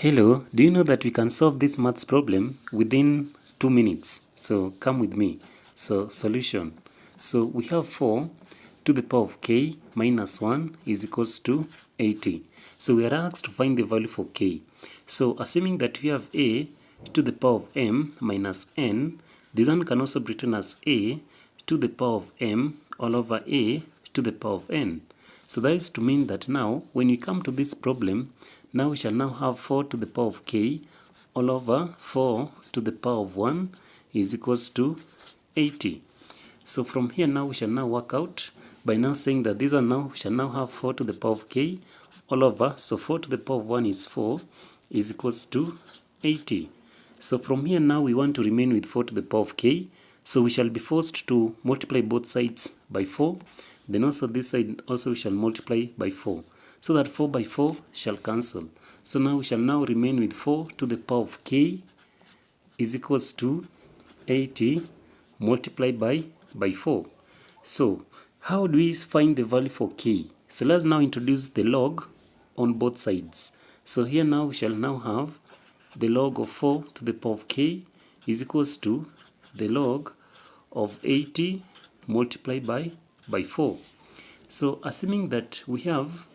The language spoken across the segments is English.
Hello, do you know that we can solve this maths problem within 2 minutes? So come with me. So solution. So we have 4 to the power of k minus 1 is equals to 80. So we are asked to find the value for k. So assuming that we have a to the power of m minus n, this one can also be written as a to the power of m all over a to the power of n. So that is to mean that now when we come to this problem, now we shall now have 4 to the power of k all over 4 to the power of 1 is equals to 80. So from here now we shall now work out by now saying that this one now shall now have 4 to the power of k all over, so 4 to the power of 1 is 4 is equals to 80. So from here now we want to remain with 4 to the power of k, so we shall be forced to multiply both sides by 4, then also this side also we shall multiply by 4. So that 4 by 4 shall cancel. So now we shall now remain with 4 to the power of k is equals to 80 multiplied by 4. So how do we find the value for k? So let's now introduce the log on both sides. So here now we shall now have the log of 4 to the power of k is equals to the log of 80 multiplied by 4. So assuming that we have,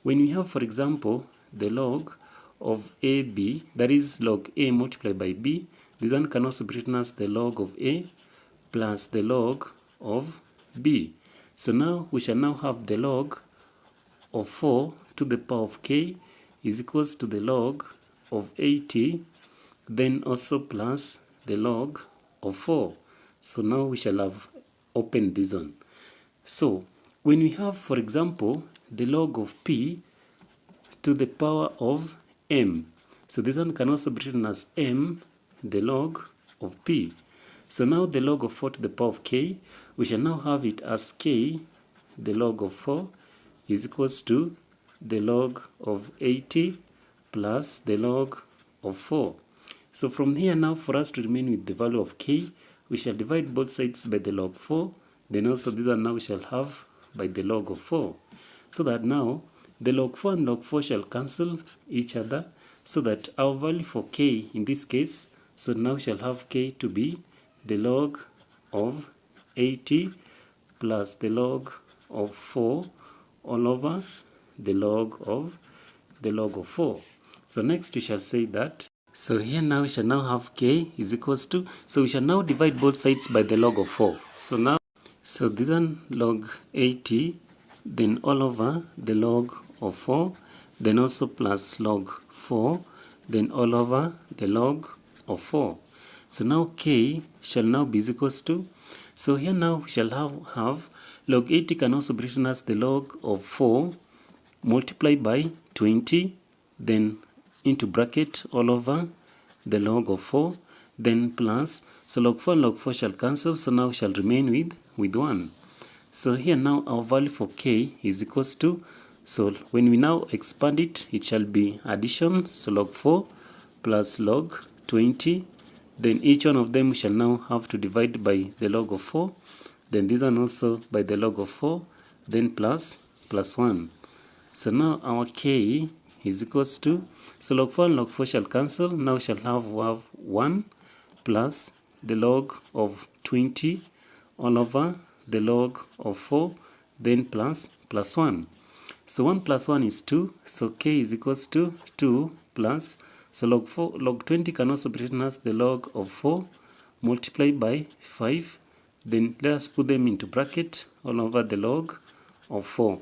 when we have, for example, the log of AB, that is log A multiplied by B, this one can also be written as the log of A plus the log of B. So now we shall now have the log of 4 to the power of k is equals to the log of 80, then also plus the log of 4. So now we shall have opened this one. So when we have, for example, the log of p to the power of m, so this one can also be written as m the log of p. So now the log of 4 to the power of k, we shall now have it as k the log of 4 is equals to the log of 80 plus the log of 4. So from here now, for us to remain with the value of k, we shall divide both sides by the log 4, then also this one now we shall have by the log of 4. So that now the log 4 and log 4 shall cancel each other, so that our value for k in this case, so now we shall have k to be the log of 80 plus the log of 4 all over the log of 4. So next we shall say that, so here now we shall now have k is equals to, so we shall now divide both sides by the log of 4. So now, so this one log 80, then all over the log of 4, then also plus log 4, then all over the log of 4. So now k shall now be equals to, so here now we shall have log 80 can also be written as the log of 4 multiplied by 20, then into bracket all over the log of 4, then plus, so log 4 and log 4 shall cancel, so now we shall remain with 1. So here now our value for k is equals to, so when we now expand it, it shall be addition, so log 4 plus log 20, then each one of them we shall now have to divide by the log of 4, then this one also by the log of 4, then plus 1. So now our k is equals to, so log 4 and log 4 shall cancel, now we shall have 1 plus the log of 20 all over the log of 4, then plus 1. So 1 plus 1 is 2, so k is equals to 2 plus, so log 20 can also be written as the log of 4 multiplied by 5, then let us put them into bracket all over the log of 4.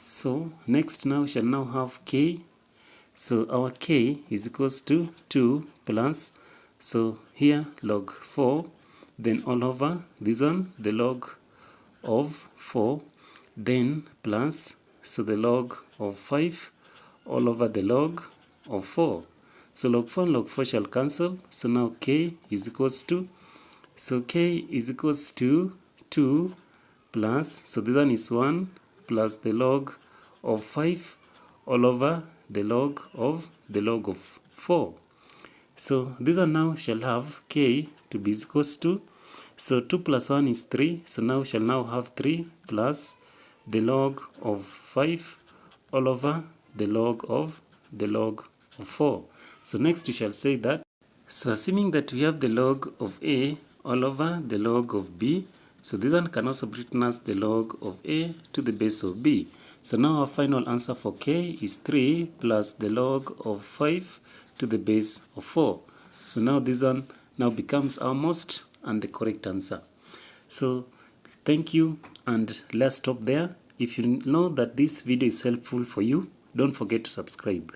So next now we shall now have k, so our k is equals to 2 plus, so here log 4, then all over this one the log of 4, then plus, so the log of 5 all over the log of 4. So log 4 and log 4 shall cancel, so now k is equals to, so k is equals to 2 plus, so this one is 1 plus the log of 5 all over the log of 4. So this one now shall have k to be equals to, so 2 plus 1 is 3, so now we shall now have 3 plus the log of 5 all over the log of of 4. So next we shall say that, so assuming that we have the log of A all over the log of B, so this one can also be written as the log of A to the base of B. So now our final answer for K is 3 plus the log of 5 to the base of 4. So now this one now becomes our most and the correct answer. So thank you, and let's stop there. If you know that this video is helpful for you, don't forget to subscribe.